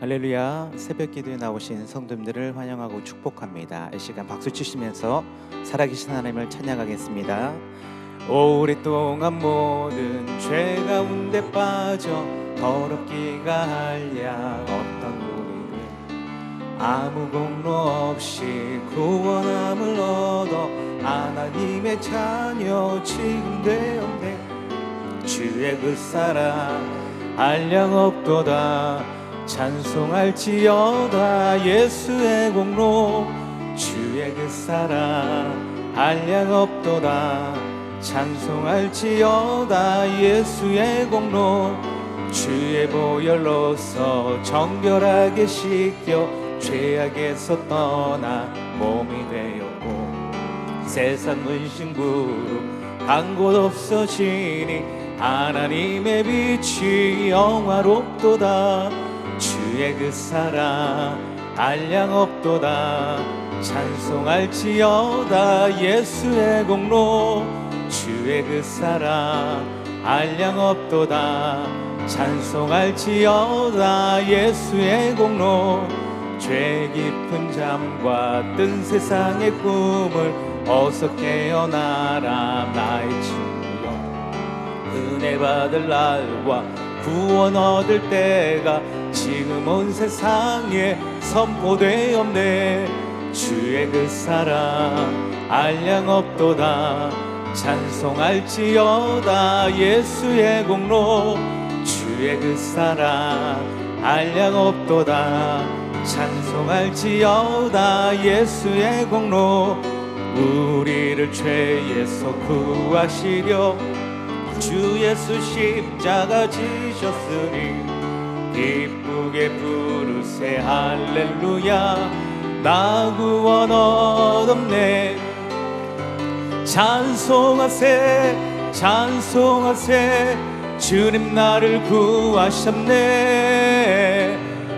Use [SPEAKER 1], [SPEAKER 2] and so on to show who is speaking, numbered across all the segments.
[SPEAKER 1] 할렐루야. 새벽 기도에 나오신 성도님들을 환영하고 축복합니다. 이 시간 박수 치시면서 살아계신 하나님을 찬양하겠습니다. 오랫동안 모든 죄 가운데 빠져 더럽기가 한량없던 우리를 아무 공로 없이 구원함을 얻어 하나님의 자녀 지금 되었네. 주의 그 사랑 한량없도다. 찬송할지어다. 예수의 공로 주의 그 사랑 한량없도다. 찬송할지어다. 예수의 공로 주의 보혈로서 정결하게 씻겨 죄악에서 떠나 몸이 되었고 세상 문신구로 간 곳 없어지니 하나님의 빛이 영화롭도다. 주의 그 사랑 한량없도다. 찬송할지어다. 예수의 공로 주의 그 사랑 한량없도다. 찬송할지어다. 예수의 공로 죄 깊은 잠과 뜬 세상의 꿈을 어서 깨어나라 나의 친구여. 은혜 받을 날과 구원 얻을 때가 지금 온 세상에 선포되었네. 주의 그 사랑 한량없도다. 찬송할지어다. 예수의 공로 주의 그 사랑 한량없도다. 찬송할지어다. 예수의 공로 우리를 죄에서 구하시려 주 예수 십자가 지셨으니 기쁘게 부르세 할렐루야. 나 구원 얻었네. 찬송하세 찬송하세 주님 나를 구하셨네.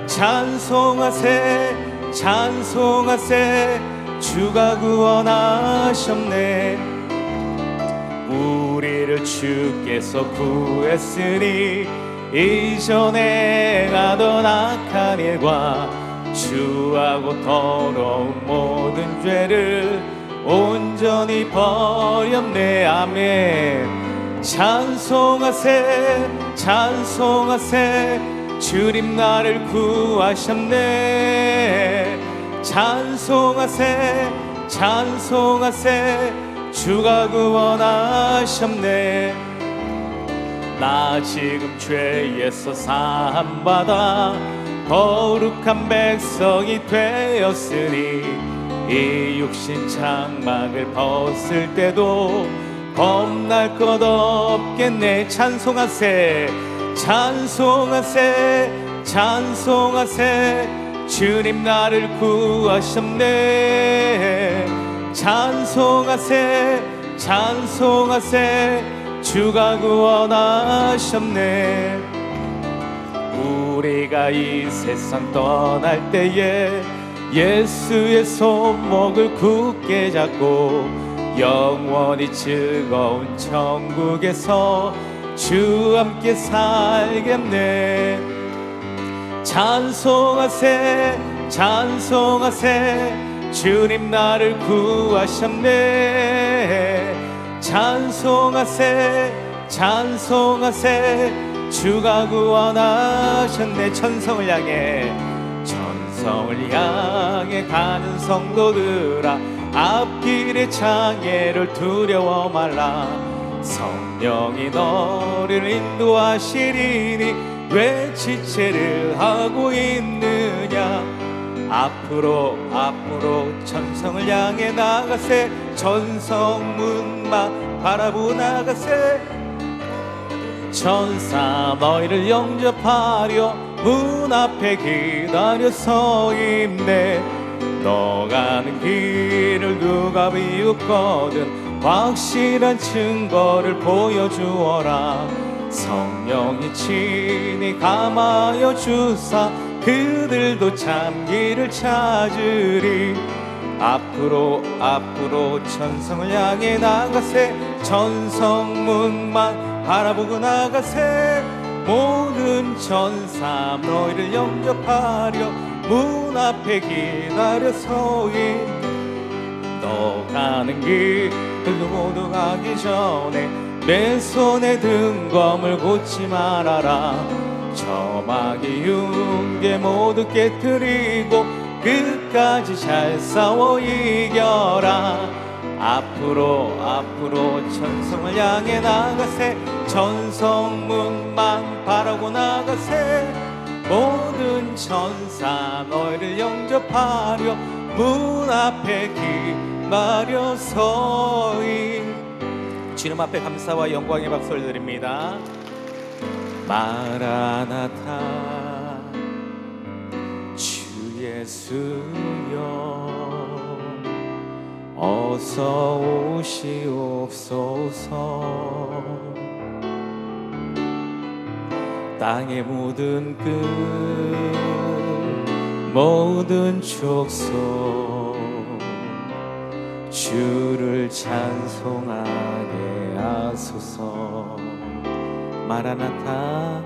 [SPEAKER 1] 찬송하세 찬송하세 주가 구원하셨네. 우리를 주께서 구했으니 이전에 가던 악한 일과 주하고 더러운 모든 죄를 온전히 버렸네. 아멘. 찬송하세 찬송하세 주님 나를 구하셨네. 찬송하세 찬송하세 주가 구원하셨네. 나 지금 죄에서 사함받아 거룩한 백성이 되었으니 이 육신 장막을 벗을 때도 겁날 것 없겠네. 찬송하세 찬송하세 찬송하세 주님 나를 구하셨네. 찬송하세 찬송하세 주가 구원하셨네. 우리가 이 세상 떠날 때에 예수의 손목을 굳게 잡고 영원히 즐거운 천국에서 주 함께 살겠네. 찬송하세 찬송하세 주님 나를 구하셨네. 찬송하세 찬송하세 주가 구원하셨네. 천성을 향해 가는 성도들아 앞길의 장애를 두려워 말라. 성령이 너를 인도하시리니 왜 지체를 하고 있느냐. 앞으로 천성을 향해 나가세. 천성문만 바라보 나가세. 천사 너희를 영접하려 문 앞에 기다려 서 있네. 너 가는 길을 누가 비웃거든 확실한 증거를 보여주어라. 성령이 친히 감하여 주사 그들도 참기를 찾으리. 앞으로 천성을 향해 나가세. 천성문만 바라보고 나가세. 모든 천사 너희를 영접하려 문 앞에 기다려서이 너 가는 길들도 모두 가기 전에 맨손에 등검을 꽂지 말아라. 저마귀 융계 모두 깨뜨리고 끝까지 잘 싸워 이겨라. 앞으로 천성을 향해 나가세. 천성문만 바라고 나가세. 모든 천사 너희를 영접하려 문 앞에 기다려 서이. 주님 앞에 감사와 영광의 박수를 드립니다. 마라나타 주 예수여 어서 오시옵소서. 땅의 모든 끝 모든 족속 주를 찬송하게 하소서. 마라나타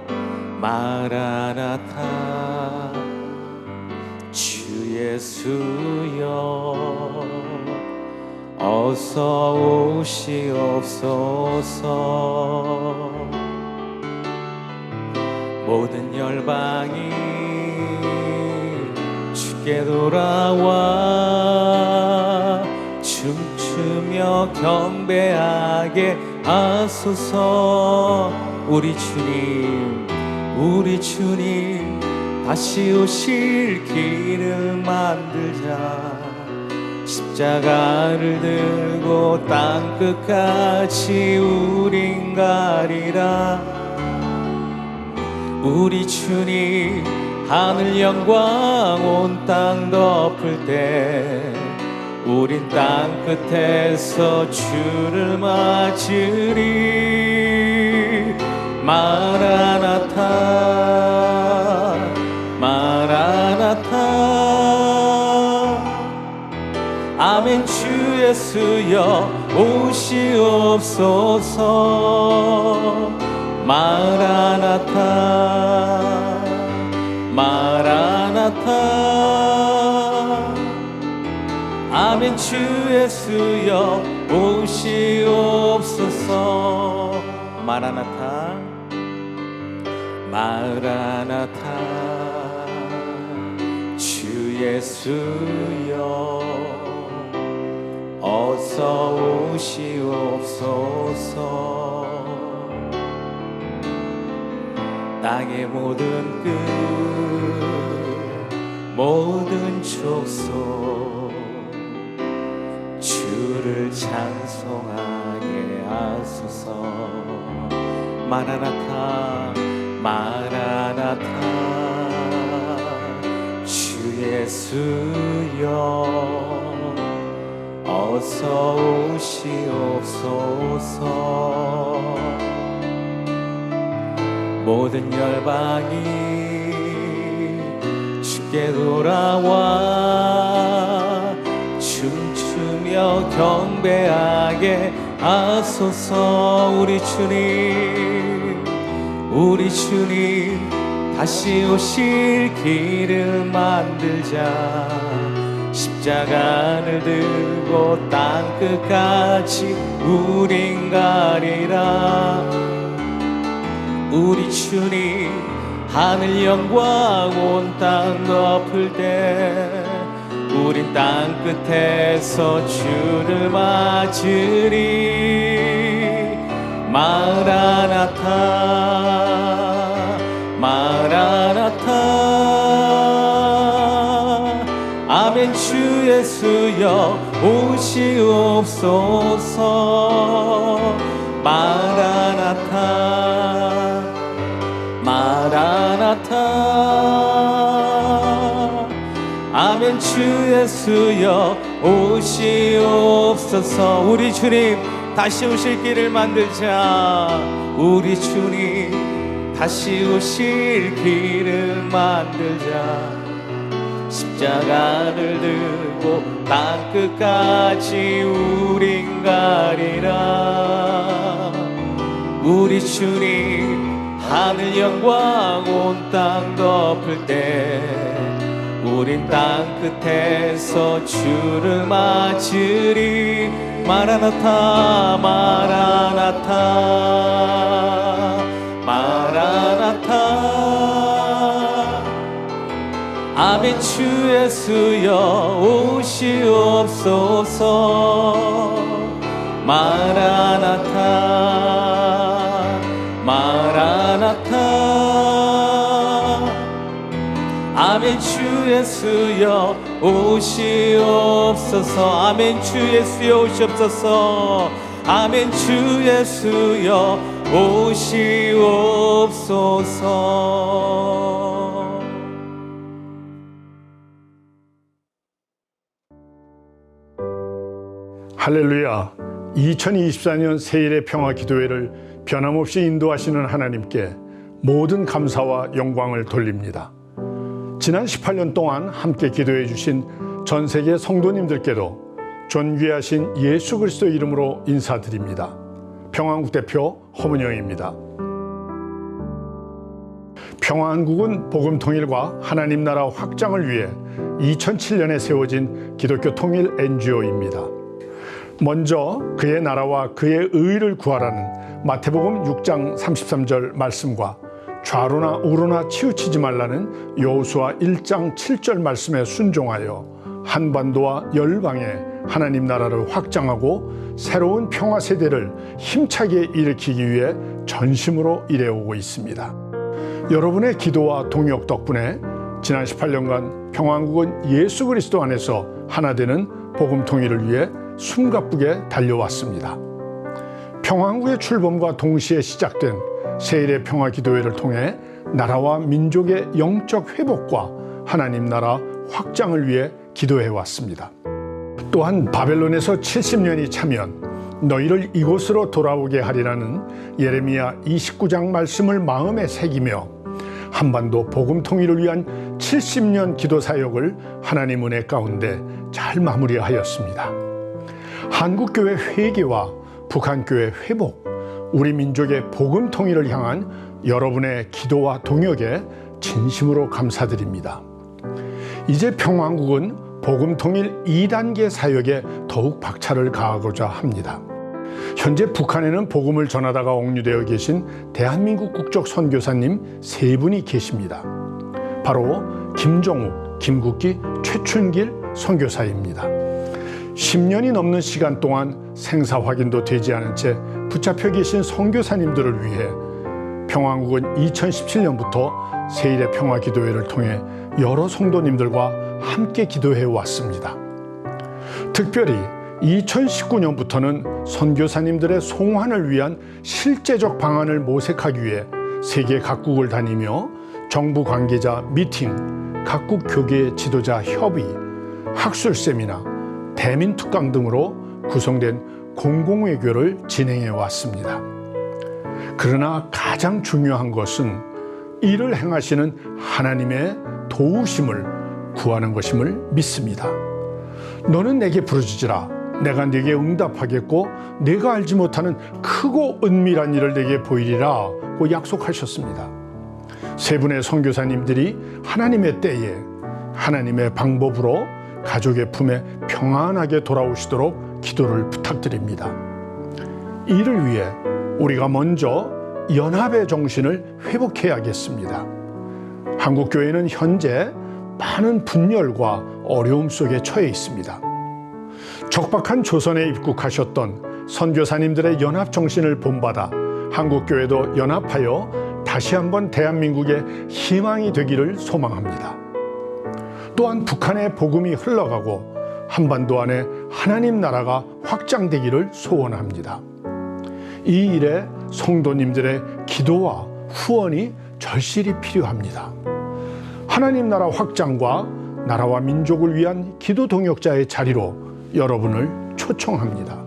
[SPEAKER 1] 마라나타 주 예수여 어서 오시옵소서. 모든 열방이 주께 돌아와 춤추며 경배하게 하소서. 우리 주님 다시 오실 길을 만들자. 십자가를 들고 땅끝까지 우린 가리라. 우리 주님 하늘 영광 온 땅 덮을 때 우린 땅끝에서 주를 맞으리. 마라나타 마라나타 아멘. 주 예수여 오시옵소서. 마라나타 마라나타 아멘. 주 예수여 오시옵소서. 마라나타 마라나타 주 예수여 어서 오시옵소서. 땅의 모든 끝 모든 족속 주를 찬송하게 하소서. 마라나타 마라나타 주 예수여 어서 오시옵소서. 모든 열방이 주께 돌아와 춤추며 경배하게 하소서. 우리 주님 다시 오실 길을 만들자. 십자가를 들고 땅끝까지 우린 가리라. 우리 주님 하늘 영광 온 땅 덮을 때 우린 땅끝에서 주를 맞으리. 마라나타 마라나타 아멘. 주 예수여 오시옵소서. 마라나타 마라나타 아멘. 주 예수여 오시옵소서. 우리 주님 다시 오실 길을 만들자. 우리 주님 다시 오실 길을 만들자. 십자가를 들고 땅끝까지 우린 가리라. 우리 주님 하늘 영광 온 땅 덮을 때 우린 땅 끝에서 주를 맞으리. 마라나타 마라나타 마라나타. 아멘. 주 예수여 오시옵소서. 마라나타 마라나타. 아멘. 주 예수여 오시옵소서. 아멘. 주 예수여 오시옵소서. 아멘. 주 예수여 오시옵소서.
[SPEAKER 2] 할렐루야. 2024년 새일의 평화 기도회를 변함없이 인도하시는 하나님께 모든 감사와 영광을 돌립니다. 지난 18년 동안 함께 기도해 주신 전 세계 성도님들께도 존귀하신 예수 그리스도 이름으로 인사드립니다. 평화한국 대표 허문영입니다. 평화한국은 복음 통일과 하나님 나라 확장을 위해 2007년에 세워진 기독교 통일 NGO입니다. 먼저 그의 나라와 그의 의를 구하라는 마태복음 6장 33절 말씀과 좌로나 우로나 치우치지 말라는 여호수아 1장 7절 말씀에 순종하여 한반도와 열방에 하나님 나라를 확장하고 새로운 평화 세대를 힘차게 일으키기 위해 전심으로 일해오고 있습니다. 여러분의 기도와 동역 덕분에 지난 18년간 평화한국은 예수 그리스도 안에서 하나 되는 복음 통일을 위해 숨가쁘게 달려왔습니다. 평화한국의 출범과 동시에 시작된 새일의 평화 기도회를 통해 나라와 민족의 영적 회복과 하나님 나라 확장을 위해 기도해 왔습니다. 또한 바벨론에서 70년이 차면 너희를 이곳으로 돌아오게 하리라는 예레미야 29장 말씀을 마음에 새기며 한반도 복음 통일을 위한 70년 기도 사역을 하나님 은혜 가운데 잘 마무리하였습니다. 한국교회 회개와 북한교회 회복, 우리 민족의 복음 통일을 향한 여러분의 기도와 동역에 진심으로 감사드립니다. 이제 평화한국은 복음 통일 2단계 사역에 더욱 박차를 가하고자 합니다. 현재 북한에는 복음을 전하다가 옥류되어 계신 대한민국 국적 선교사님 3분이 계십니다. 바로 김종욱, 김국기, 최춘길 선교사입니다. 10년이 넘는 시간 동안 생사 확인도 되지 않은 채 붙잡혀 계신 선교사님들을 위해 평화한국은 2017년부터 새일의 평화 기도회를 통해 여러 성도님들과 함께 기도해 왔습니다. 특별히 2019년부터는 선교사님들의 송환을 위한 실제적 방안을 모색하기 위해 세계 각국을 다니며 정부 관계자 미팅, 각국 교계 지도자 협의, 학술 세미나, 대민 특강 등으로 구성된 공공외교를 진행해 왔습니다. 그러나 가장 중요한 것은 이를 행하시는 하나님의 도우심을 구하는 것임을 믿습니다. 너는 내게 부르짖으라. 내가 네게 응답하겠고 네가 알지 못하는 크고 은밀한 일을 네게 보이리라고 약속하셨습니다. 세 분의 선교사님들이 하나님의 때에 하나님의 방법으로 가족의 품에 평안하게 돌아오시도록 기도를 부탁드립니다. 이를 위해 우리가 먼저 연합의 정신을 회복해야겠습니다. 한국교회는 현재 많은 분열과 어려움 속에 처해 있습니다. 적박한 조선에 입국하셨던 선교사님들의 연합 정신을 본받아 한국교회도 연합하여 다시 한번 대한민국의 희망이 되기를 소망합니다. 또한 북한의 복음이 흘러가고 한반도 안에 하나님 나라가 확장되기를 소원합니다. 이 일에 성도님들의 기도와 후원이 절실히 필요합니다. 하나님 나라 확장과 나라와 민족을 위한 기도 동역자의 자리로 여러분을 초청합니다.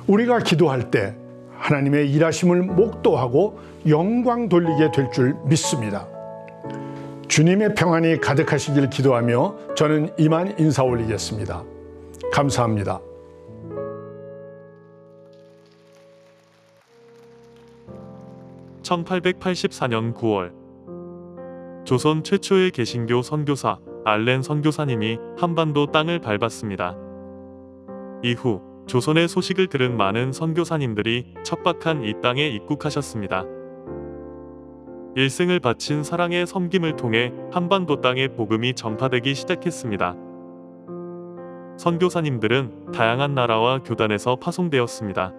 [SPEAKER 2] 우리가 기도할 때 하나님의 일하심을 목도하고 영광 돌리게 될 줄 믿습니다. 주님의 평안이 가득하시길 기도하며 저는 이만 인사 올리겠습니다. 감사합니다.
[SPEAKER 3] 1884년 9월 조선 최초의 개신교 선교사 알렌 선교사님이 한반도 땅을 밟았습니다. 이후 조선의 소식을 들은 많은 선교사님들이 척박한 이 땅에 입국하셨습니다. 일생을 바친 사랑의 섬김을 통해 한반도 땅에 복음이 전파되기 시작했습니다. 선교사님들은 다양한 나라와 교단에서 파송되었습니다.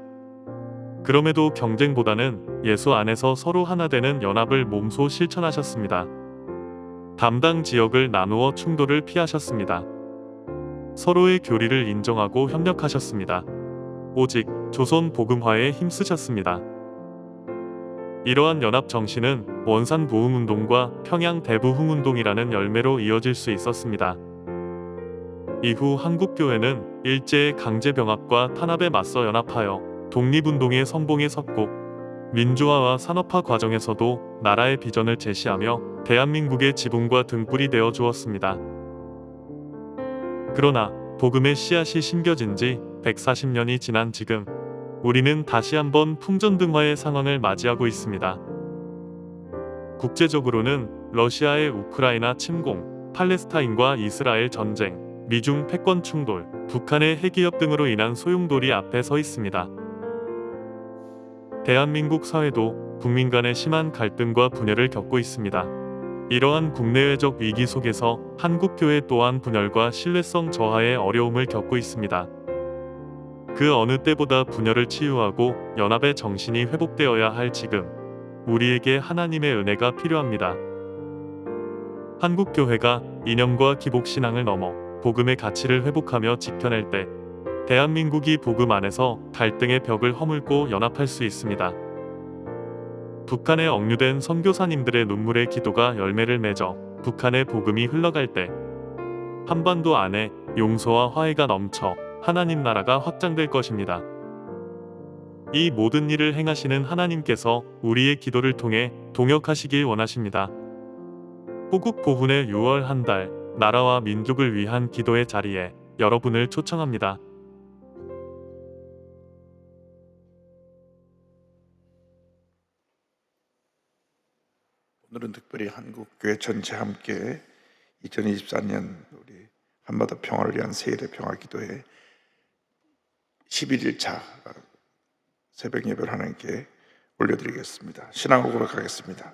[SPEAKER 3] 그럼에도 경쟁보다는 예수 안에서 서로 하나 되는 연합을 몸소 실천하셨습니다. 담당 지역을 나누어 충돌을 피하셨습니다. 서로의 교리를 인정하고 협력하셨습니다. 오직 조선 복음화에 힘쓰셨습니다. 이러한 연합 정신은 원산 보흥운동과 평양 대부흥운동이라는 열매로 이어질 수 있었습니다. 이후 한국교회는 일제의 강제병합과 탄압에 맞서 연합하여 독립운동의 선봉에 섰고 민주화와 산업화 과정에서도 나라의 비전을 제시하며 대한민국의 지붕과 등불이 되어 주었습니다. 그러나 복음의 씨앗이 심겨진 지 140년이 지난 지금 우리는 다시 한번 풍전등화의 상황을 맞이하고 있습니다. 국제적으로는 러시아의 우크라이나 침공, 팔레스타인과 이스라엘 전쟁, 미중 패권 충돌, 북한의 핵위협 등으로 인한 소용돌이 앞에 서 있습니다. 대한민국 사회도 국민 간의 심한 갈등과 분열을 겪고 있습니다. 이러한 국내외적 위기 속에서 한국교회 또한 분열과 신뢰성 저하의 어려움을 겪고 있습니다. 그 어느 때보다 분열을 치유하고 연합의 정신이 회복되어야 할 지금 우리에게 하나님의 은혜가 필요합니다. 한국교회가 이념과 기복신앙을 넘어 복음의 가치를 회복하며 지켜낼 때 대한민국이 복음 안에서 갈등의 벽을 허물고 연합할 수 있습니다. 북한에 억류된 선교사님들의 눈물의 기도가 열매를 맺어 북한의 복음이 흘러갈 때 한반도 안에 용서와 화해가 넘쳐 하나님 나라가 확장될 것입니다. 이 모든 일을 행하시는 하나님께서 우리의 기도를 통해 동역하시길 원하십니다. 호국 보훈의 6월 한 달 나라와 민족을 위한 기도의 자리에 여러분을 초청합니다.
[SPEAKER 4] 오늘은 특별히 한국교회 전체 함께 2024년 우리 한반도 평화를 위한 세일의 평화기도회 11일차 새벽 예배를 하나님께 올려드리겠습니다. 신앙을 고백하겠습니다.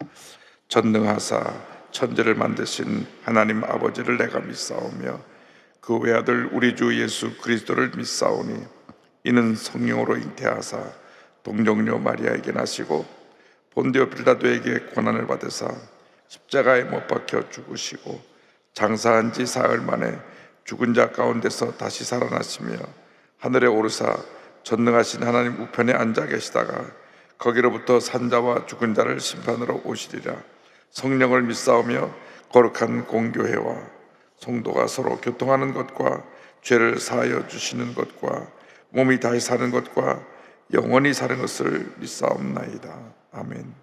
[SPEAKER 4] 전능하사 천지를 만드신 하나님 아버지를 내가 믿사오며 그 외아들 우리 주 예수 그리스도를 믿사오니 이는 성령으로 잉태하사 동정녀 마리아에게 나시고 본디오 빌라도에게 고난을 받으사 십자가에 못 박혀 죽으시고 장사한 지 사흘 만에 죽은 자 가운데서 다시 살아나시며 하늘에 오르사 전능하신 하나님 우편에 앉아 계시다가 거기로부터 산자와 죽은 자를 심판으로 오시리라. 성령을 믿사오며 거룩한 공교회와 성도가 서로 교통하는 것과 죄를 사하여 주시는 것과 몸이 다시 사는 것과 영원히 사는 것을 믿사옵나이다. 아멘.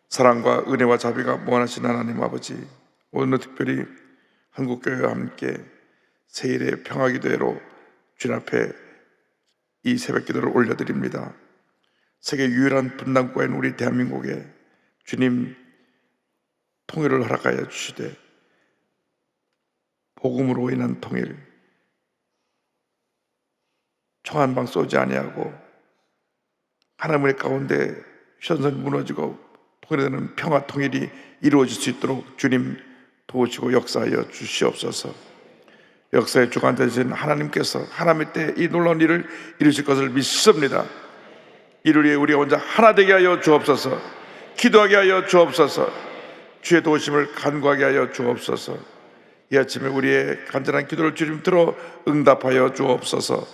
[SPEAKER 4] 사랑과 은혜와 자비가 무한하신 하나님 아버지, 오늘 특별히 한국교회와 함께 세일의 평화기도회로 주님 앞에 이 새벽기도를 올려드립니다. 세계 유일한 분단국가인 우리 대한민국에 주님 통일을 허락하여 주시되 복음으로 인한 통일, 총 한 방 쏘지 아니하고 하나님의 가운데 휘선선이 무너지고 통일되는 평화 통일이 이루어질 수 있도록 주님 도우시고 역사하여 주시옵소서. 역사의 주관 되신 하나님께서 하나님의 때 이 놀라운 일을 이루실 것을 믿습니다. 이를 위해 우리가 혼자 하나 되게 하여 주옵소서. 기도하게 하여 주옵소서. 주의 도우심을 간구하게 하여 주옵소서. 이 아침에 우리의 간절한 기도를 주님 들어 응답하여 주옵소서.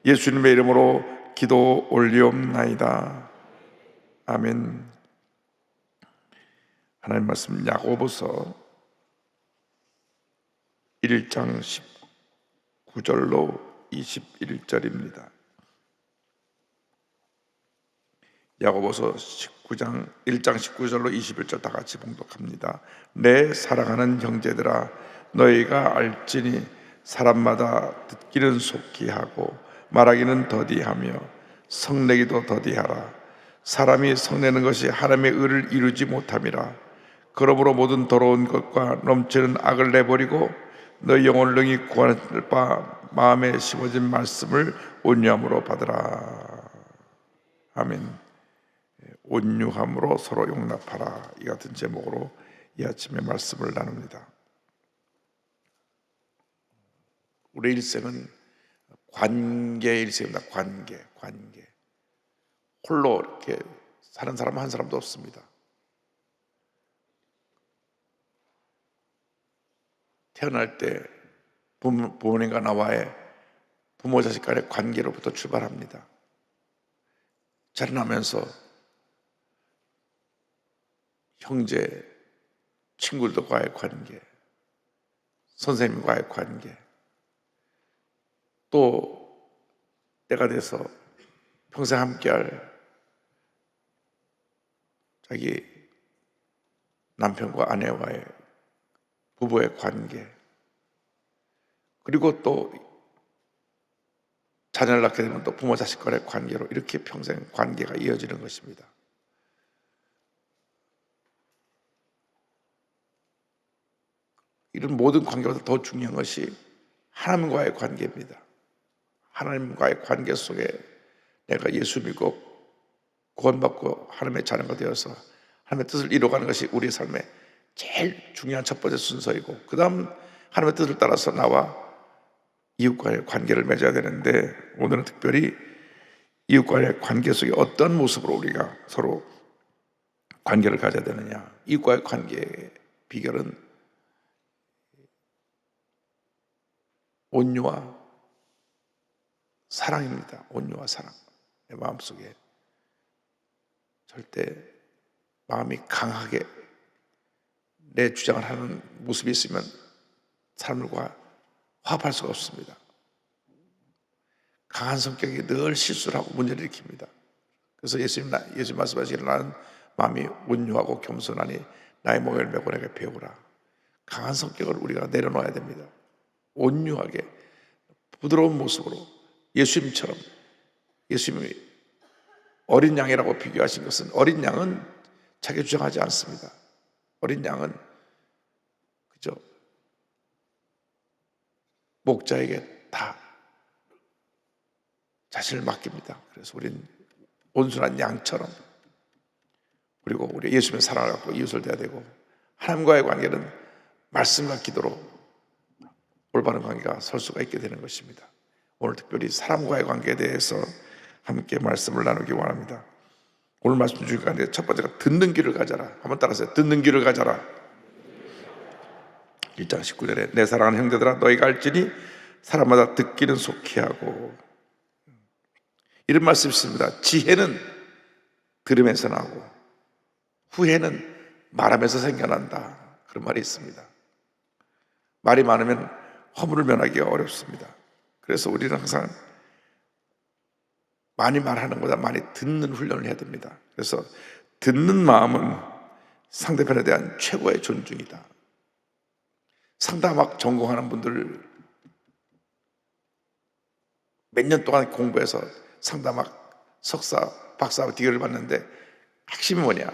[SPEAKER 4] 예수님의 이름으로 기도 올리옵나이다. 아멘. 하나님 말씀 야고보서 1장 19절로 21절입니다. 야고보서 1장 19절로 21절 다 같이 봉독합니다. 내 사랑하는 형제들아, 너희가 알지니 사람마다 듣기는 속히 하고 말하기는 더디하며 성내기도 더디하라. 사람이 성내는 것이 하나님의 의를 이루지 못함이라. 그러므로 모든 더러운 것과 넘치는 악을 내버리고 너희 영혼을 능히 구원할 바 마음에 심어진 말씀을 온유함으로 받으라. 아멘. 온유함으로 서로 용납하라. 이 같은 제목으로 이 아침에 말씀을 나눕니다. 우리 일생은 관계의 일생입니다. 관계. 홀로 이렇게 사는 사람 한 사람도 없습니다. 태어날 때 부모님과 나와의 부모 자식 간의 관계로부터 출발합니다. 자라나면서 형제, 친구들과의 관계, 선생님과의 관계, 또 때가 돼서 평생 함께할 자기 남편과 아내와의 부부의 관계, 그리고 또 자녀를 낳게 되면 또 부모 자식 간의 관계로 이렇게 평생 관계가 이어지는 것입니다. 이런 모든 관계보다 더 중요한 것이 하나님과의 관계입니다. 하나님과의 관계 속에 내가 예수 믿고 구원받고 하나님의 자녀가 되어서 하나님의 뜻을 이루어가는 것이 우리의 삶의 제일 중요한 첫 번째 순서이고, 그 다음 하나님의 뜻을 따라서 나와 이웃과의 관계를 맺어야 되는데, 오늘은 특별히 이웃과의 관계 속에 어떤 모습으로 우리가 서로 관계를 가져야 되느냐, 이웃과의 관계의 비결은 온유와 사랑입니다. 온유와 사랑. 내 마음속에 절대 마음이 강하게 내 주장을 하는 모습이 있으면 사람들과 화합할 수가 없습니다. 강한 성격이 늘 실수를 하고 문제를 일으킵니다. 그래서 예수님 말씀하시기를 나는 마음이 온유하고 겸손하니 나의 멍에를 메고 내게 배우라. 강한 성격을 우리가 내려놓아야 됩니다. 온유하게 부드러운 모습으로 예수님처럼, 예수님이 어린 양이라고 비교하신 것은, 어린 양은 자기 주장하지 않습니다. 어린 양은 그저 목자에게 다 자신을 맡깁니다. 그래서 우린 온순한 양처럼, 그리고 우리 예수님의 사랑을 갖고 이웃을 대해야 되고, 하나님과의 관계는 말씀과 기도로 올바른 관계가 설 수가 있게 되는 것입니다. 오늘 특별히 사람과의 관계에 대해서 함께 말씀을 나누기 원합니다. 오늘 말씀 중에 첫 번째가 듣는 귀를 가져라. 한번 따라하세요. 듣는 귀를 가져라. 1장 19절에 내 사랑하는 형제들아 너희가 알지니 사람마다 듣기는 속히 하고, 이런 말씀이 있습니다. 지혜는 들음에서 나고 후회는 말하면서 생겨난다. 그런 말이 있습니다. 말이 많으면 허물을 면하기가 어렵습니다. 그래서 우리는 항상 많이 말하는 것보다 많이 듣는 훈련을 해야 됩니다. 그래서 듣는 마음은 상대편에 대한 최고의 존중이다. 상담학 전공하는 분들 몇 년 동안 공부해서 상담학 석사, 박사 디그리를 받는데 핵심이 뭐냐?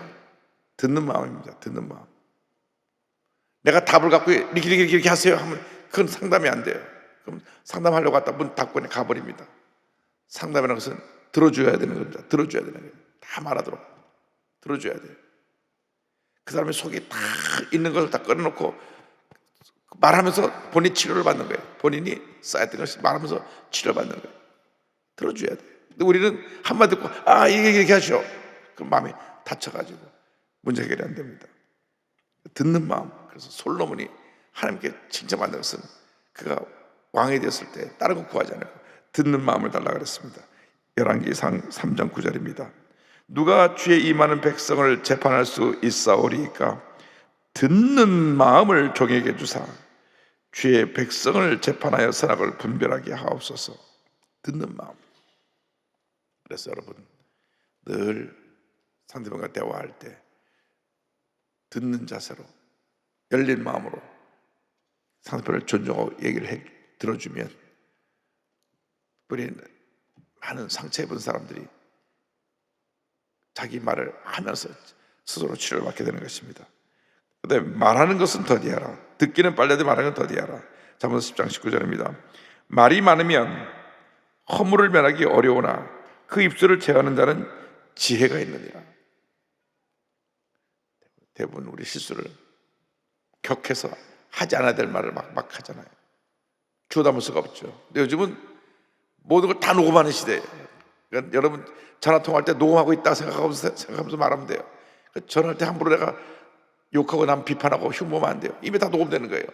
[SPEAKER 4] 듣는 마음입니다. 듣는 마음. 내가 답을 갖고 이렇게 하세요 하면 그건 상담이 안 돼요. 그럼 상담하려고 갔다 문 닫고 그냥 가버립니다. 상담이라는 것은 들어줘야 되는 겁니다. 들어줘야 되는 거예요. 다 말하도록 들어줘야 돼요. 그 사람의 속에 다 있는 것을 다 꺼내놓고 말하면서 본인이 치료를 받는 거예요. 본인이 쌓였던 것을 말하면서 치료를 받는 거예요. 들어줘야 돼요. 근데 우리는 한마디 듣고 이렇게 하시오. 그럼 마음이 다쳐가지고 문제 해결이 안 됩니다. 듣는 마음. 그래서 솔로몬이 하나님께 칭찬받는 것은 그가 왕이 되었을 때 다른 거 구하지 않고 듣는 마음을 달라 그랬습니다. 열왕기상 3장 9절입니다. 누가 주의 이 많은 백성을 재판할 수 있사오리이까 듣는 마음을 종에게 주사 주의 백성을 재판하여 선악을 분별하게 하옵소서. 듣는 마음. 그래서 여러분 늘 상대방과 대화할 때 듣는 자세로 열린 마음으로 상대편을 존중하고 얘기를 들어주면, 특별히 많은 상처 입은 사람들이 자기 말을 하면서 스스로 치료를 받게 되는 것입니다. 그다음에 말하는 것은 더디하라. 듣기는 빨라도 말하는 건 더디하라. 잠언 10장 19절입니다. 말이 많으면 허물을 면하기 어려우나 그 입술을 제어하는 자는 지혜가 있느니라. 대부분 우리 실수를 격해서 하지 않아야 될 말을 막 하잖아요. 주워 담을 수가 없죠. 근데 요즘은 모든 걸 다 녹음하는 시대예요. 그러니까 여러분 전화 통화할 때 녹음하고 있다 생각하면서 말하면 돼요. 그러니까 전화할 때 함부로 내가 욕하고 남 비판하고 흉보면 안 돼요. 입에 다 녹음되는 거예요.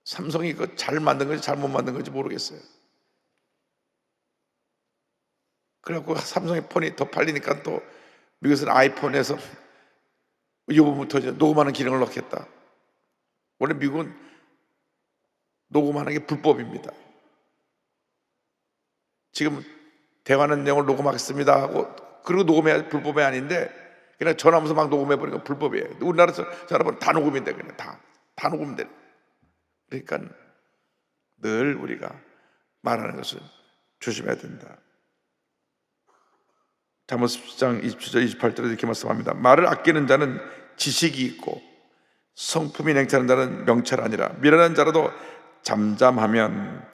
[SPEAKER 4] 삼성이 그 잘 만든 건지 잘못 만든 건지 모르겠어요. 그래갖고 삼성의 폰이 더 팔리니까 또 미국에서는 아이폰에서 이 부분부터 이제 녹음하는 기능을 넣겠다. 원래 미국은 녹음하는 게 불법입니다. 지금 대화하는 내용을 녹음하겠습니다 하고 그리고 녹음해야 불법이 아닌데 그냥 전화하면서 막 녹음해버리니까 불법이에요. 우리나라에서 전화번호 다 녹음인데 그냥 다 녹음돼. 그러니까 늘 우리가 말하는 것을 조심해야 된다. 잠언 10장 27절 28절에 이렇게 말씀합니다. 말을 아끼는 자는 지식이 있고 성품이 냉철한 자는 명철하니라. 미련한 자라도 잠잠하면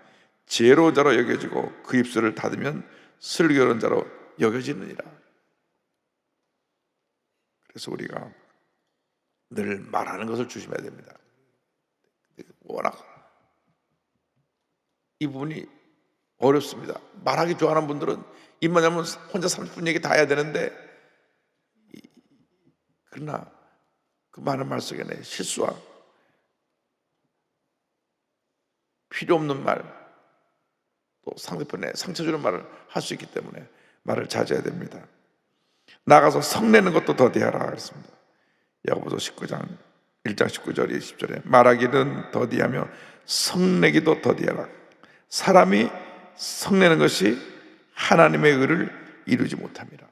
[SPEAKER 4] 지혜로운 자로 여겨지고 그 입술을 닫으면 슬기로운 자로 여겨지느니라. 그래서 우리가 늘 말하는 것을 조심해야 됩니다. 워낙 이 부분이 어렵습니다. 말하기 좋아하는 분들은 입만 열면 혼자 30분 얘기 다 해야 되는데 그러나 그 많은 말 속에 내 실수와 필요 없는 말, 또 상대편에 상처 주는 말을 할 수 있기 때문에 말을 자제해야 됩니다. 나가서 성내는 것도 더디하라 그랬습니다. 야고보서 19장 1장 19절 20절에 말하기는 더디하며 성내기도 더디하라. 사람이 성내는 것이 하나님의 의를 이루지 못합니다.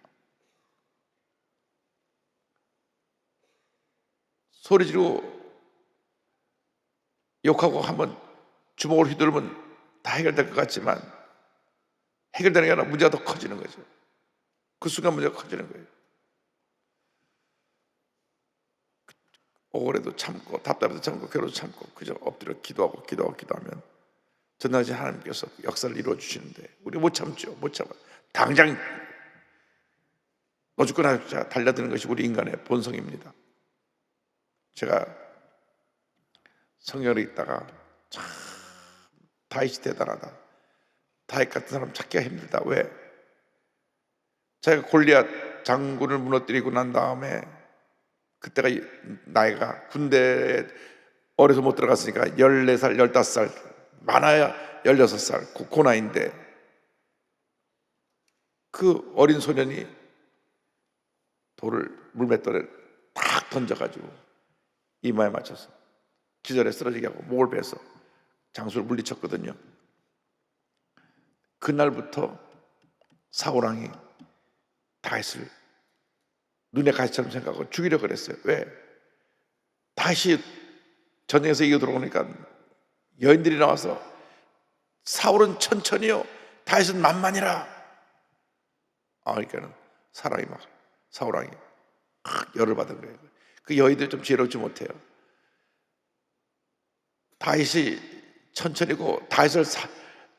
[SPEAKER 4] 소리 지르고 욕하고 한번 주먹을 휘두르면 다 해결될 것 같지만 해결되는 게 아니라 문제가 더 커지는 거죠. 그 순간 문제가 커지는 거예요. 억울해도 참고 답답해도 참고 괴로워도 참고 그저 엎드려 기도하면 전능하신 하나님께서 역사를 이루어 주시는데 우리 못 참죠. 못 참아. 당장 너 죽거나 달려드는 것이 우리 인간의 본성입니다. 제가 성경을 읽다가 참 다윗이 대단하다. 다윗 같은 사람 찾기가 힘들다. 왜? 자기가 골리앗 장군을 무너뜨리고 난 다음에 그때가 나이가 군대에 어려서 못 들어갔으니까 14살, 15살, 많아야 16살 고나이인데 그 어린 소년이 돌을 물맷돌에 탁 던져가지고 이마에 맞춰서 기절에 쓰러지게 하고 목을 베서 장수를 물리쳤거든요. 그날부터 사울왕이 다윗을 눈에 가시처럼 생각하고 죽이려고 그랬어요. 왜? 다시 전쟁에서 이겨 들어오니까 여인들이 나와서 사울은 천천히요 다윗은 만만이라. 그러니까는 사람이 막 사울왕이 열을 받은 거예요. 그 여인들 좀 지혜롭지 못해요. 다윗이 천천히고 다윗을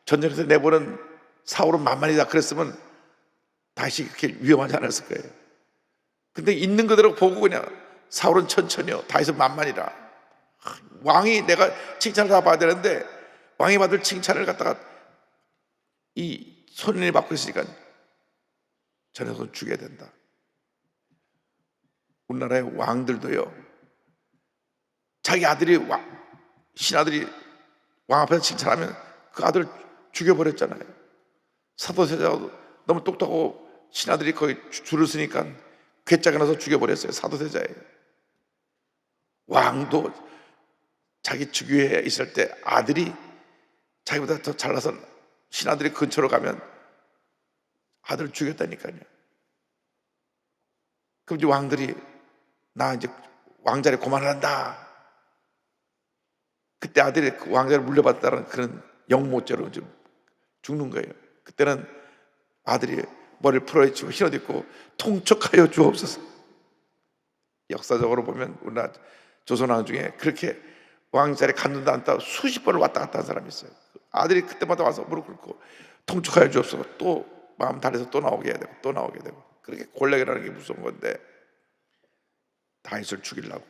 [SPEAKER 4] 전쟁에서 내보는 사울은 만만이다 그랬으면 다윗이 그렇게 위험하지 않았을 거예요. 근데 있는 그대로 보고 그냥 사울은 천천히요 다윗은 만만이라. 왕이 내가 칭찬을 다 받아야 되는데 왕이 받을 칭찬을 갖다가 이 소년이 받고 있으니까 저 녀석은 죽여야 된다. 우리나라의 왕들도요 자기 아들이 신아들이 왕 앞에서 칭찬하면 그 아들을 죽여버렸잖아요. 사도세자도 너무 똑똑하고 신아들이 거의 줄을 서니까 괴짜가 나서 죽여버렸어요. 사도세자예요. 왕도 자기 즉위에 있을 때 아들이 자기보다 더 잘나서 신아들이 근처로 가면 아들을 죽였다니까요. 그럼 이제 왕들이 나 이제 왕자리 그만한다. 그때 아들이 그 왕자를 물려받았다는 그런 영모죄로 좀 죽는 거예요. 그때는 아들이 머리를 풀어헤치고 흰옷 입고 통촉하여 주옵소서. 역사적으로 보면 우리나라 조선왕 중에 그렇게 왕자리 갔는다 안다 수십 번을 왔다 갔다 한 사람이 있어요. 아들이 그때마다 와서 무릎 꿇고 통촉하여 주옵소서. 또 마음 달래서 또 나오게 해야 되고 또 나오게 되고. 그렇게 골렉이라는 게 무서운 건데, 다윗을 죽이려고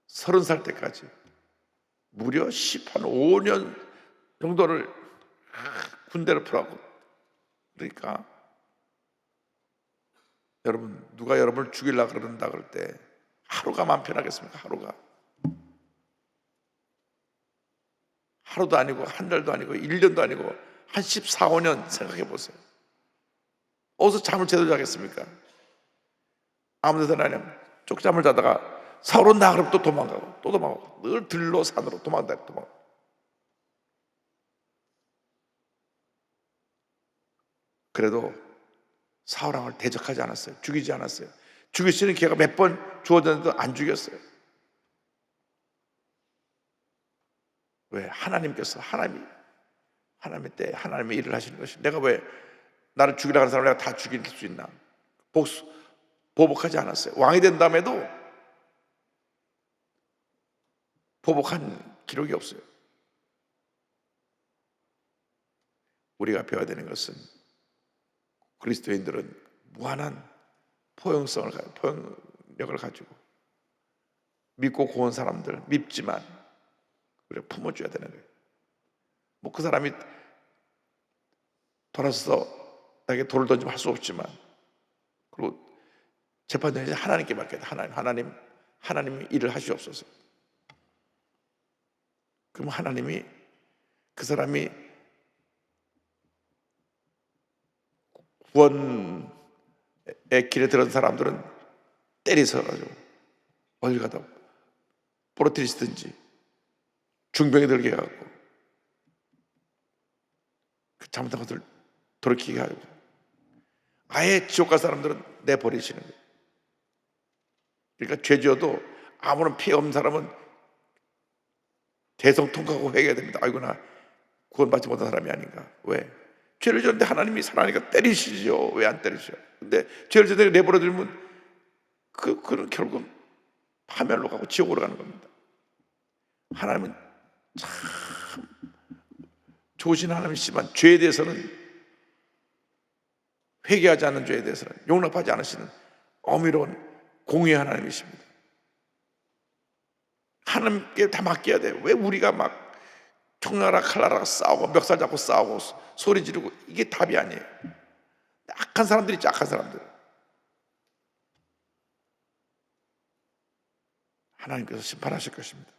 [SPEAKER 4] 30살 때까지 무려 5년 정도를 군대를 풀하고. 그러니까 여러분, 누가 여러분을 죽이려고 그런다 그럴 때 하루가 마음 편하겠습니까? 하루도 아니고 한 달도 아니고 1년도 아니고 한 14, 15년 생각해 보세요. 어디서 잠을 제대로 자겠습니까? 아무 데서나 그냥 쪽잠을 자다가 사울 온다 그러면 또 도망가고 또 도망가고, 늘 들로 산으로 도망가고. 그래도 사울 왕을 대적하지 않았어요. 죽이지 않았어요. 죽일 수 있는 기회가 몇 번 주어졌는데도 안 죽였어요. 왜? 하나님께서 하나님의 때 하나님의 일을 하시는 것이, 내가 왜 나를 죽이려고 하는 사람을 내가 다 죽일 수 있나? 보복하지 않았어요. 왕이 된 다음에도 보복한 기록이 없어요. 우리가 배워야 되는 것은, 그리스도인들은 무한한 포용력을 가지고 믿고 고운 사람들, 밉지만 우리가 품어줘야 되는 거예요. 뭐 그 사람이 돌아서서 나에게 돌을 던지면 할 수 없지만, 그리고 재판장이 하나님께 맡겨야 돼. 하나님이 일을 하시옵소서. 그럼 하나님이, 그 사람이 구원의 길에 들어온 사람들은 때리서가지고 어딜 가다 부러뜨리시든지 중병에 들게 해갖고 그 잘못한 것을 돌이키게 하고, 아예 지옥 갈 사람들은 내버리시는 거예요. 그러니까 죄 지어도 아무런 피해 없는 사람은 대성통곡하고 회개해야 됩니다. 아이고, 나 구원받지 못한 사람이 아닌가. 왜? 죄를 지었는데 하나님이 사랑하니까 때리시죠. 왜 안 때리셔? 근데 죄를 지었는데 내버려두면 그는 결국 파멸로 가고 지옥으로 가는 겁니다. 하나님은 참 좋으신 하나님이시지만, 죄에 대해서는, 회개하지 않는 죄에 대해서는 용납하지 않으시는 어미로운 공의의 하나님이십니다. 하나님께 다 맡겨야 돼요. 왜 우리가 막 총나라 칼나라 싸우고 멱살 잡고 싸우고 소리 지르고, 이게 답이 아니에요. 악한 사람들이 있죠. 악한 사람들. 하나님께서 심판하실 것입니다.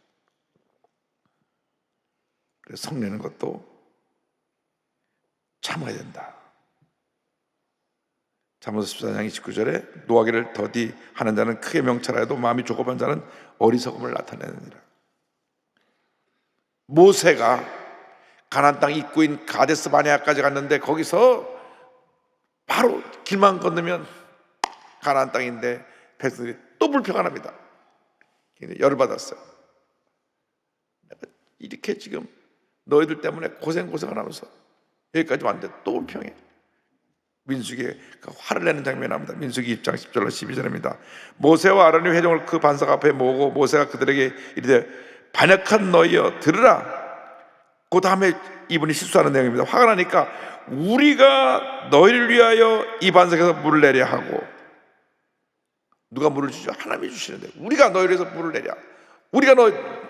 [SPEAKER 4] 그래서 성내는 것도 참아야 된다. 잠언서 14장 29절에 노하기를 더디 하는 자는 크게 명철하여도 마음이 조급한 자는 어리석음을 나타내느니라. 모세가 가나안 땅 입구인 가데스 바네아까지 갔는데, 거기서 바로 길만 건너면 가나안 땅인데 백성들이 또 불평합니다. 열을 받았어요. 내가 이렇게 지금 너희들 때문에 고생을 하면서 여기까지 왔는데 또 불평해. 민수기에 화를 내는 장면이 나옵니다. 민수기 2장 10절로 12절입니다. 모세와 아론이 회중을 그 반석 앞에 모으고 모세가 그들에게 이르되, 반역한 너희여 들으라. 그 다음에 이분이 실수하는 내용입니다. 화가 나니까, 우리가 너희를 위하여 이 반석에서 물을 내려 하고. 누가 물을 주죠? 하나님이 주시는데 우리가 너희를 위해서 물을 내려. 우리가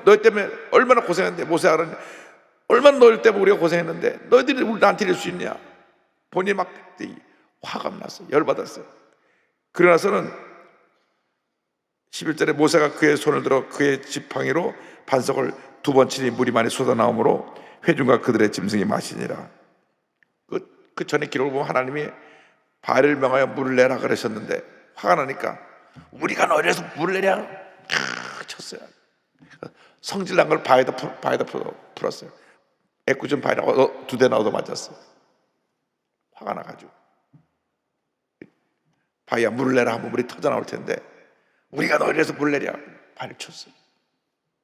[SPEAKER 4] 너희 때문에 얼마나 고생했는데, 모세 아론이 얼마나 너희 때문에 우리가 고생했는데 너희들이 우리 나한테 이럴 수 있냐. 본인이 막 화가 났어요. 열받았어요. 그러고 나서는 11절에 모세가 그의 손을 들어 그의 지팡이로 반석을 2번 치니 물이 많이 쏟아나오므로 회중과 그들의 짐승이 마시니라. 그 전에 기록을 보면 하나님이 바알을 명하여 물을 내라 그러셨는데, 화가 나니까 우리가 너희를 해서 물을 내랴 쳤어요. 성질난 걸 바에다 풀었어요. 애꿎은 바에다 2대나 얻어맞았어요. 화가 나가지고, 바위야 물을 내라 하면 물이 터져 나올 텐데 우리가 너희를 해서 물을 내랴, 발을 쳤어요.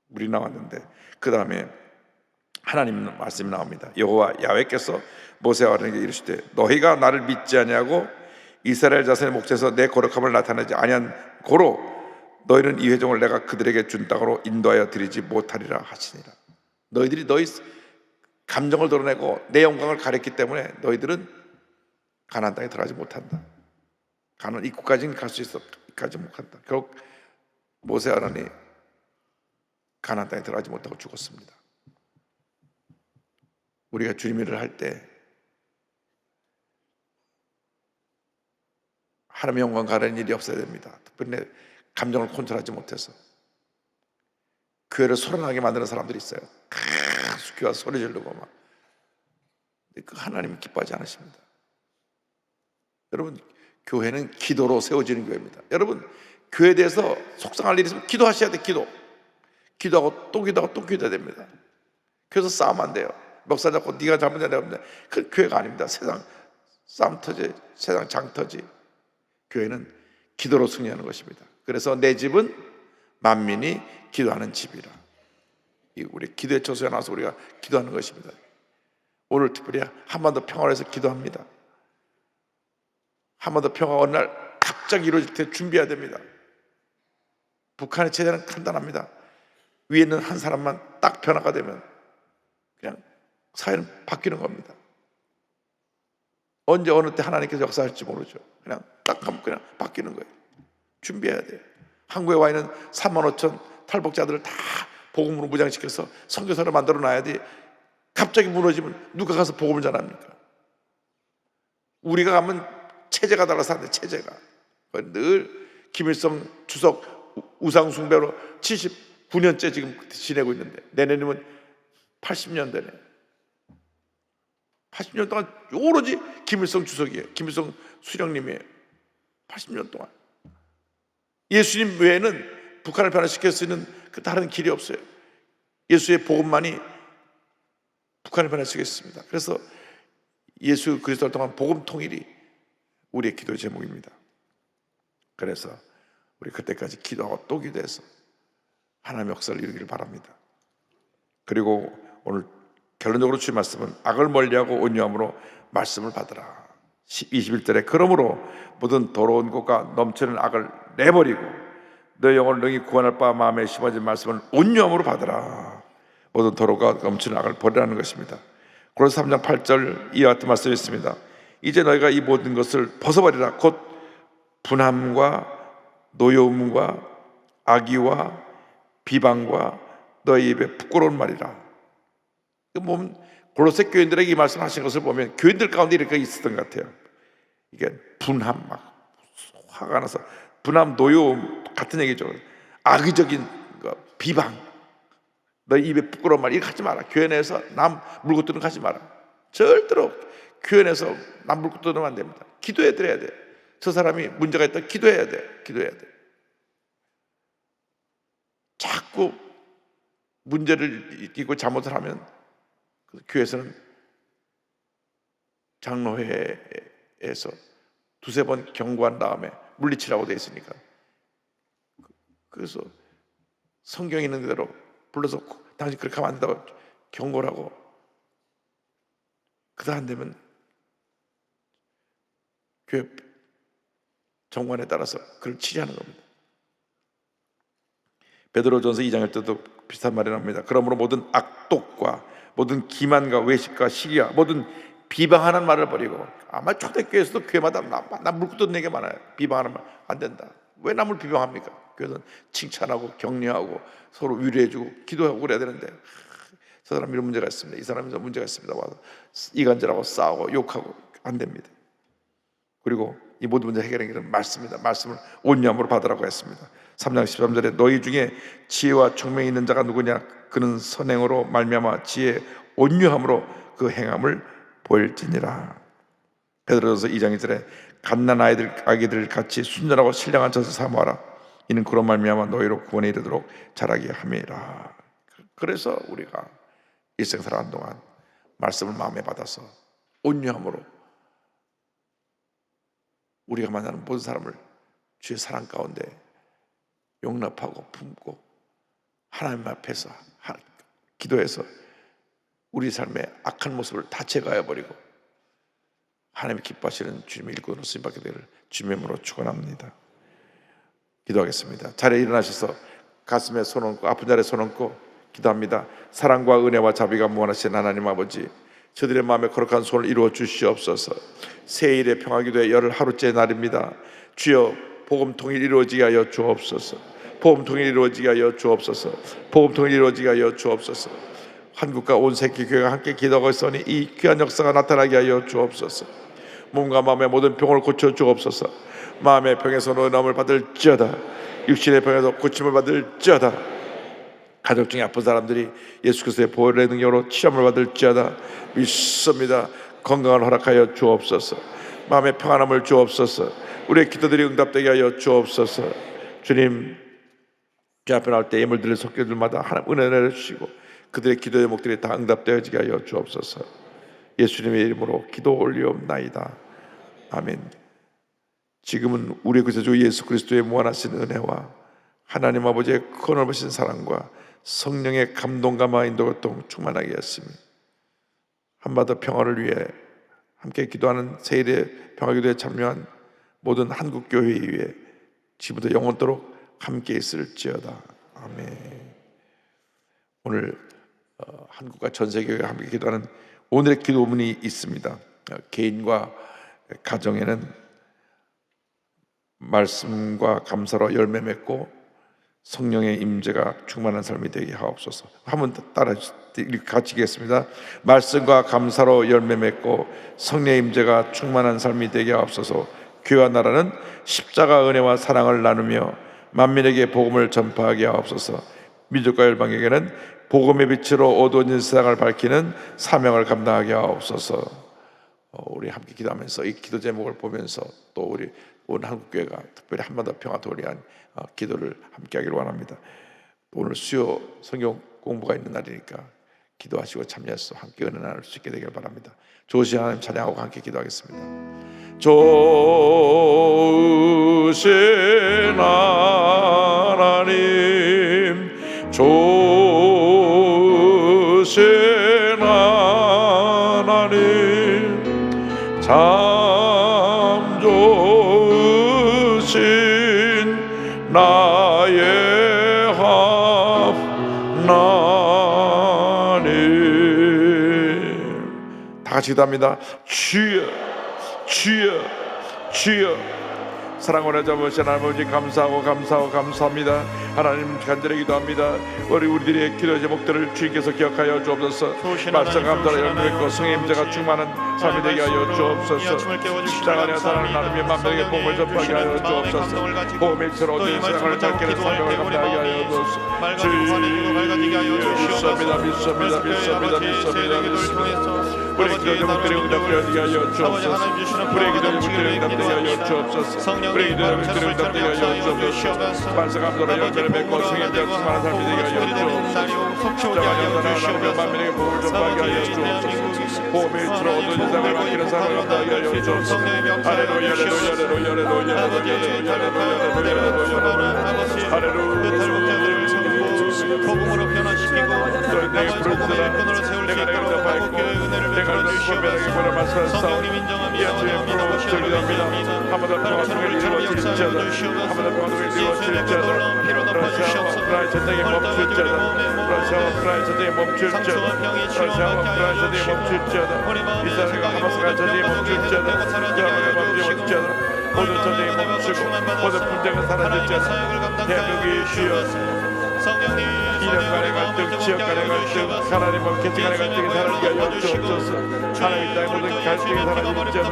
[SPEAKER 4] 물이 나왔는데, 그 다음에 하나님 말씀이 나옵니다. 여호와 야훼께서 모세와 아론에게 이르시되 너희가 나를 믿지 아니하고 이스라엘 자손의 목전에서 내 거룩함을 나타내지 아니한 고로 너희는 이 회종을 내가 그들에게 준 땅으로 인도하여 드리지 못하리라 하시니라. 너희들이 너희 감정을 드러내고 내 영광을 가렸기 때문에 너희들은 가나안 땅에 들어가지 못한다. 가나안 입구까지는 갈 수 있어, 가지 못한다. 결국 모세 아론이 가나안 땅에 들어가지 못하고 죽었습니다. 우리가 주님의 일을 할 때 하나님의 영광 가리는 일이 없어야 됩니다. 특별히 내 감정을 컨트롤하지 못해서 교회를 소란하게 만드는 사람들이 있어요. 교회 와서 소리 지르고 막. 근데 그 하나님은 기뻐하지 않으십니다. 여러분, 교회는 기도로 세워지는 교회입니다. 여러분, 교회에 대해서 속상할 일이 있으면 기도하셔야 돼. 기도하고 또 기도하고 또 기도해야 됩니다. 그래서 싸움 안 돼요. 목사 잡고 네가 잘못해 내가 잘못해. 그 교회가 아닙니다. 세상 싸움 터지, 세상 장 터지. 교회는 기도로 승리하는 것입니다. 그래서 내 집은 만민이 기도하는 집이라. 우리 기도의 처소에 나와서 우리가 기도하는 것입니다. 오늘 특별히 한반도 평화를 위해서 기도합니다. 한반도 평화 어느 날 갑자기 이루어질 때 준비해야 됩니다. 북한의 체제는 간단합니다. 위에 있는 한 사람만 딱 변화가 되면 그냥 사회는 바뀌는 겁니다. 언제 어느 때 하나님께서 역사할지 모르죠. 그냥 딱 하면 그냥 바뀌는 거예요. 준비해야 돼요. 한국에 와 있는 3만 5천 탈북자들을 다 복음으로 무장시켜서 선교사를 만들어 놔야지. 갑자기 무너지면 누가 가서 복음을 전합니까? 우리가 가면 체제가 달라서 안 돼. 체제가 늘 김일성 주석 우상 숭배로 79년째 지금 지내고 있는데 내년이면 80년 되네. 80년 동안 오로지 김일성 주석이에요. 김일성 수령님이에요. 80년 동안 예수님 외에는 북한을 변화시킬 수 있는 그 다른 길이 없어요. 예수의 복음만이 북한을 변화시키겠습니다. 그래서 예수 그리스도 동안 복음 통일이 우리의 기도의 제목입니다. 그래서 우리 그때까지 기도하고 또 기도해서 하나님의 역사를 이루기를 바랍니다. 그리고 오늘 결론적으로 주의 말씀은 악을 멀리하고 온유함으로 말씀을 받으라. 21절에 그러므로 모든 더러운 것과 넘치는 악을 내버리고 너의 영혼을 능히 구원할 바 마음에 심어진 말씀을 온유함으로 받으라. 모든 더러움과 넘치는 악을 버리라는 것입니다. 고린도서 3장 8절 이와 같은 말씀이 있습니다. 이제 너희가 이 모든 것을 벗어버리라. 곧 분함과 노여움과 악의와 비방과 너희 입에 부끄러운 말이라. 보면 골로새 교인들에게 이 말씀하신 것을 보면 교인들 가운데 이렇게 있었던 것 같아요. 이게 분함, 막 화가 나서 분함, 노여움 같은 얘기죠. 악의적인 비방, 너희 입에 부끄러운 말 이거 하지 마라. 교회 내에서 남 물고 뜯는 거 하지 마라. 절대로 교회 내에서 남 물고 뜯으면 안 됩니다. 기도해 드려야 돼. 저 사람이 문제가 있다 기도해야 돼. 기도해야 돼. 자꾸 문제를 있고 잘못을 하면 교회에서는 장로회에서 두세 번 경고한 다음에 물리치라고 되어 있으니까, 그래서 성경에 있는 대로 불러서 당신 그렇게 하면 안 된다고 경고를 하고, 그다 안 되면 교회 정관에 따라서 그를 치리하는 겁니다. 베드로전서 2장일 때도 비슷한 말이 나옵니다. 그러므로 모든 악독과 모든 기만과 외식과 시기와 모든 비방하는 말을 버리고, 아마 초대교회에서도 교회마다 남 물고 뜯는 얘기가 많아요. 비방하는 말 안 된다. 왜 남을 비방합니까? 교회는 칭찬하고 격려하고 서로 위로해주고 기도하고 그래야 되는데, 저 사람 이런 문제가 있습니다, 이 사람이 이런 문제가 있습니다, 와서 이간질하고 싸우고 욕하고 안 됩니다. 그리고 이 모든 문제 해결하는 길은 말씀입니다. 말씀을 온유함으로 받으라고 했습니다. 3장 13절에 너희 중에 지혜와 총명이 있는 자가 누구냐? 그는 선행으로 말미암아 지혜 온유함으로 그 행함을 보일지니라. 베드로전서 2장 2절에 갓난 아기들 같이 순전하고 신령한 젖을 사모하라. 이는 그런 말미암아 너희로 구원에 이르도록 자라게 함이라. 그래서 우리가 일생 살아가는 동안 말씀을 마음에 받아서 온유함으로 우리가 만나는 모든 사람을 주의 사랑 가운데 용납하고 품고 하나님 앞에서 기도해서 우리 삶의 악한 모습을 다 제거해 버리고 하나님이 기뻐하시는 주님의 일꾼으로 쓰임받게 되기를 주님의 이름으로 축원합니다. 기도하겠습니다. 자리에 일어나셔서 가슴에 손 얹고 아픈 자리에 손 얹고 기도합니다. 사랑과 은혜와 자비가 무한하신 하나님 아버지, 저들의 마음에 거룩한 손을 이루어 주시옵소서. 새해일의 평화기도의 열흘 하루째 날입니다. 주여, 복음 통일 이루어지게 하여 주옵소서. 복음 통일 이루어지게 하여 주옵소서. 복음 통일 이루어지게 하여 주옵소서. 한국과 온 세계 교회가 함께 기도하고 있으니 이 귀한 역사가 나타나게 하여 주옵소서. 몸과 마음의 모든 병을 고쳐 주옵소서. 마음의 병에서 노인함을 받을지어다. 육신의 병에서 고침을 받을지어다. 가족 중에 아픈 사람들이 예수 그리스도의 보혈의 능력으로 치료를 받을지어다. 믿습니다. 건강을 허락하여 주옵소서. 마음의 평안함을 주옵소서. 우리의 기도들이 응답되게 하여 주옵소서. 주님, 주 앞에 나올 때 예물들을 속죄들마다 하나님 은혜 내려주시고 그들의 기도 제목들이 다 응답되어지게 하여 주옵소서. 예수님의 이름으로 기도 올리옵나이다. 아멘. 지금은 우리 구세주 예수 그리스도의 무한하신 은혜와 하나님 아버지의 크넓으신 사랑과 성령의 감동과 인도가 충만하게 하시며 한반도 평화를 위해 함께 기도하는 세일의 평화기도에 참여한 모든 한국교회 위에 지금부터 영원토록 함께 있을지어다. 아멘. 오늘 한국과 전 세계가 함께 기도하는 오늘의 기도문이 있습니다. 개인과 가정에는 말씀과 감사로 열매 맺고 성령의 임재가 충만한 삶이 되게 하옵소서. 한번 따라 같이 읽겠습니다. 말씀과 감사로 열매 맺고 성령의 임재가 충만한 삶이 되게 하옵소서. 교회와 나라는 십자가 은혜와 사랑을 나누며 만민에게 복음을 전파하게 하옵소서. 민족과 열방에게는 복음의 빛으로 어두워진 세상을 밝히는 사명을 감당하게 하옵소서. 우리 함께 기도하면서 이 기도 제목을 보면서 또 우리 온 한국교회가 특별히 한반도 평화도를 위한 기도를 함께 하기를 원합니다. 오늘 수요 성경 공부가 있는 날이니까 기도하시고 참여해서 함께 은혜 나눌 수 있게 되길 바랍니다. 좋으신 하나님 찬양하고 함께 기도하겠습니다. 좋으신 하나님, 좋으신 하나님, 참 좋으신 나의 하나님. 다 같이 기도합니다. 주여, 주여, 주여. 사랑을 잡으신 아버지 감사하고 감사합니다. 하나님 간절히 기도합니다. 우리들의 기도 제목들을 주님께서 기억하여 주옵소서. 말씀 감사로 열매맺고 성의 임재가 충만한 삶이 되게 하여 주옵소서. 십자가 안에 사랑을 나누며 만민에게 복음을 전파하게 하여 주옵소서. 복음의 빛으로 어두운 세상을 밝게 하는 사명을 감당하게 하여 주옵소서. 믿습니다. 우리의 기도 제목들이 응답되게 하여 주옵소서. 우리의 기도 제목들이 응답되게 하여 주옵소서. 우리의 기도 제목들이 응답되게 하여 주옵소서. 말씀 감사로 열매를 맺고 성의 임재가 충만한 삶이 되게 하여 주옵소서. 십자가 안에 사랑을 나누며 만민에게 복음을 전파하게 하여 주옵소서. 복음의 빛으로 어두운 세상을 밝히는 사명을 감당하게 하여 주옵소서. 할렐루야, 할렐루야, 할렐루야,
[SPEAKER 5] 복음으로 변화시키고
[SPEAKER 4] 내게 부르짖으라. 내가 응답하였고 내가 분별하게 권을 말씀하사
[SPEAKER 5] 성령님 인정합니다.
[SPEAKER 4] 예수의 이름으로 절기합니다. 한번더 평화통일 이루어질지어다. 한번더 평화통일 이루어질지어다. 러시아와 우크라이나 전쟁이 멈출지어다. 러시아와 우크라이나 전쟁이 멈출지어다. 러시아와 우크라이나 전쟁이 멈출지어다. 이스라엘과 하마스가 전쟁이 멈출지어다. 여러분의 멈출지어다. 모든 전쟁이 멈추고 모든 분쟁은 사라질지어다. 대한민국이 주여 이념 간의 갈등, 지역 간의 갈등, 하나님과 계층 간의 갈등이 사라지게 하여 주옵소서. 하나님 땅의 모든 갈등이 사라지지어다.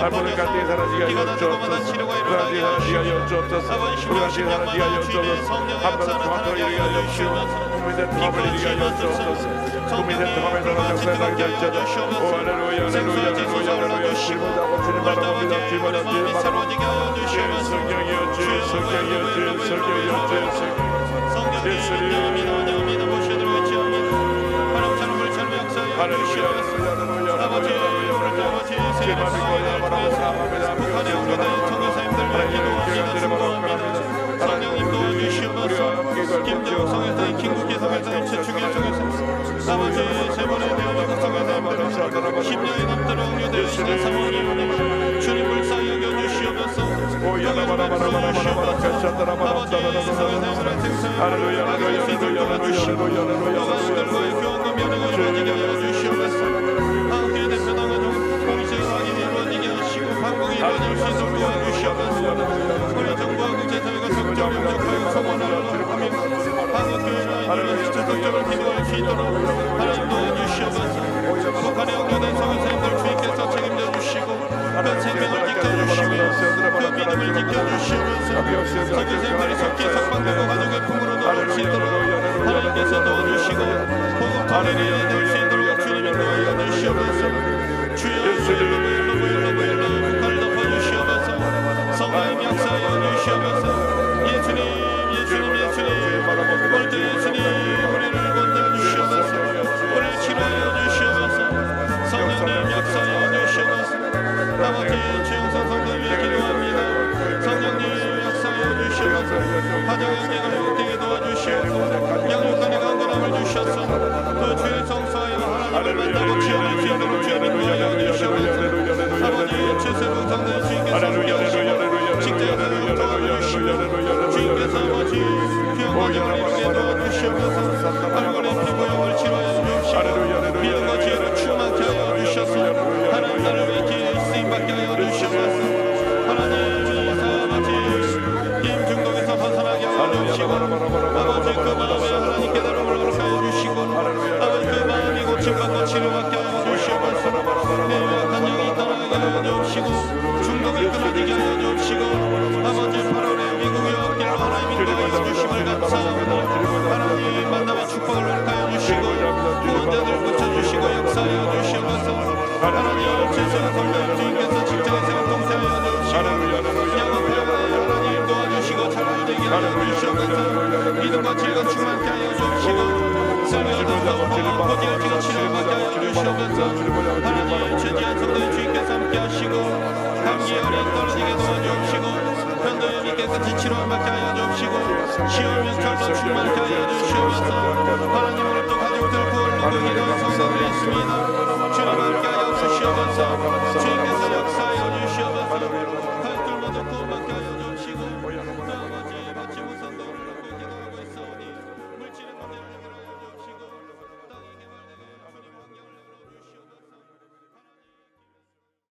[SPEAKER 4] 모든 갈등이 사라지게 하여 주옵소서. 불안이 사라지게 하여 주옵소서. 불안이 사라지게 하여 주옵소서. 한번더 평화를 이루게 하여 주옵소서. 국민의 통합을 이루게 하여 주옵소서. 국민의 통합에 나라 역사에 나게 될지어다. 오 할렐루야, 할렐루야, 할렐루야, 할렐루야. 주님을 주님 바라봅니다. 주님을 바라봅니다. 성령이여 주, 성령이여 주, 성령이여 주, 예수님.
[SPEAKER 5] 김정성에서 김국기에서 주길 통해서 아버지 세 번의 같은 상황이오니 주님 불쌍히 여겨주시옵소서. 아버지 사회생활의 생사를 나갈 수 있도록 도와주시고 여가수들과의 교환과 면회가 이루어지게 하여 주시옵소서. 한국의 대표당은 공식 확인이 이루어지게 하시고 방공이 이루어질 수 있도록 도와주시옵소서. 우리 정부와 국제사회가 적절히 협력하여 성원하여 하며 한국교회가 이루어질 적절한 기도할 수 있도록 하나님 도와주시옵소서. 북한의 억울한 성교사님들 주님께서 책임져 주시고 그 생명을 지켜주시며 그 믿음을 지켜주시면서 성교사님들이 속히 석방되고 가족의 품으로 돌아올 수 있도록 하나님께서 도와주시고 복음 통일이 될 수 있도록 주님이 도와주시옵소서. 주여 일로브 북한을 덮어주시옵소서. 성화의 역사여 주시옵소서. 예수님 올때 예수님 우리를 건져주시옵소서. 우리를 치료하여 주시옵소서. 성령님 역사여 주시옵소서. 아버지 주영선 성도님을 기도합니다. 성령님 역사여 주시옵소서. 가정 형제가 회복되게 도와주시옵소서. 양육간의 강건함을 주셔서 그 주의 성소하여 하나님을 만나고 치유할 수 있도록 주님이 도와여 주시옵소서. 아버지 최세봉 성도님 주님께서 함께하시고 직장에서 도와주시고 주님께서 아버지 귀한 가정을 이루게 도와주시옵소서. 얼굴의 피부염을 치료하여 주시고 믿음과 지혜를 충만케 하여 주셔서 하나님 나를 위해 쓰임받게 하여 주시옵소서. 하나님 아버지 힘 중독에서 벗어나게 하여 주시고 아버지 그 마음에 하나님 깨달음을 허락하여 주시고 아버지 그 마음이 고침받고 치료받게 하여 주시옵소서. 내 약한 영이 떠나게 하여 주시고 중독이 끊어지게 하여 주시고 아버지 8월에 미국의 어깨를 하나님 인도하여 주심을 감사합니다. 하나님 만남의 축복을 허락하여 주시고 구원자들을 고쳐주시고 역사하여 주시옵소서. 하나님 최소한 성도님 주님께서 직장에서 동사하여 주시고 영업에 하나님 도와주시고 잘 되게 하여 주시옵소서. 믿음과 지혜가 충만케 하여 주시고 쓸려던 고지를 지고 치료받게 하여 주시옵소서. 하나님 최지한 성도님 주님께서 함께 하시고 감기에 어린 떨어지게 도와주시고 편도염이 깨끗이 치료받게 하여 주시고 시험연철도 충만케 하여 주시옵소서. 하나님 오늘도 가족들 구원으로 기도한 성도들이 있습니다. 주님 함께 하여 주시옵소서. 주님께서 역사하여 주시옵소서.